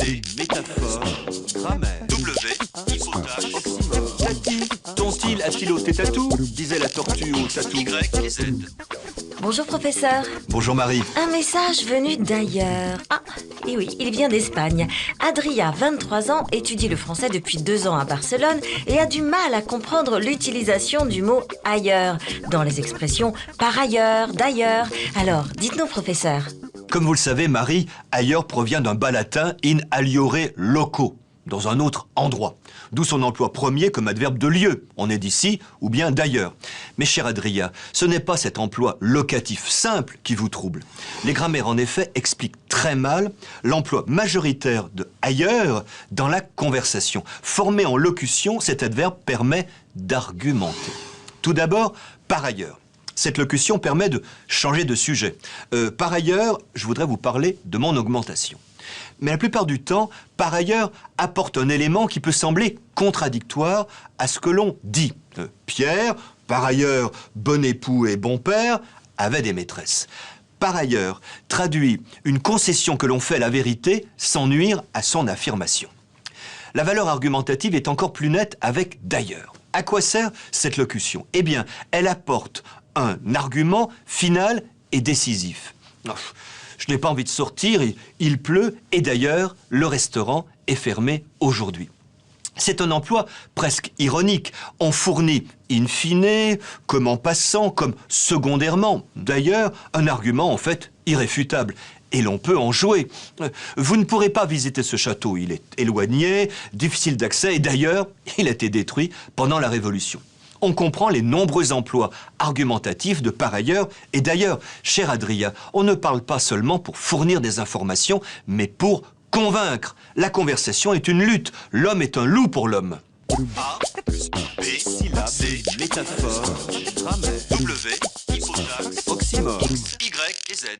C, métaphore, grammaire. W, hypothèse. Oxymore. Tati, ton-il a-t-il ôté tatou? Disait la tortue au tatou. Y et Z. Bonjour professeur. Bonjour Marie. Un message venu d'ailleurs. Ah, et oui, il vient d'Espagne. Adria, 23 ans, étudie le français depuis 2 ans à Barcelone et a du mal à comprendre l'utilisation du mot ailleurs dans les expressions par ailleurs, d'ailleurs. Alors, dites-nous professeur. Comme vous le savez, Marie, ailleurs provient d'un bas latin in aliore loco, dans un autre endroit. D'où son emploi premier comme adverbe de lieu. On est d'ici ou bien d'ailleurs. Mais chère Adria, ce n'est pas cet emploi locatif simple qui vous trouble. Les grammaires, en effet, expliquent très mal l'emploi majoritaire de ailleurs dans la conversation. Formé en locution, cet adverbe permet d'argumenter. Tout d'abord, par ailleurs. Cette locution permet de changer de sujet. Par ailleurs, je voudrais vous parler de mon augmentation. Mais la plupart du temps, par ailleurs, apporte un élément qui peut sembler contradictoire à ce que l'on dit. Pierre, par ailleurs, bon époux et bon père, avait des maîtresses. Par ailleurs, traduit une concession que l'on fait à la vérité sans nuire à son affirmation. La valeur argumentative est encore plus nette avec d'ailleurs. À quoi sert cette locution? Eh bien, elle apporte un argument final et décisif. Je n'ai pas envie de sortir, il pleut, et d'ailleurs, le restaurant est fermé aujourd'hui. C'est un emploi presque ironique. On fournit in fine, comme en passant, comme secondairement. D'ailleurs, un argument en fait irréfutable. Et l'on peut en jouer. Vous ne pourrez pas visiter ce château, il est éloigné, difficile d'accès, et d'ailleurs, il a été détruit pendant la Révolution. On comprend les nombreux emplois argumentatifs de par ailleurs et d'ailleurs. Chère Adria, on ne parle pas seulement pour fournir des informations, mais pour convaincre. La conversation est une lutte. L'homme est un loup pour l'homme. A, B, Syllabe, C, métaphore, grammaire, W, hypothèse. oxymore. Y et Z.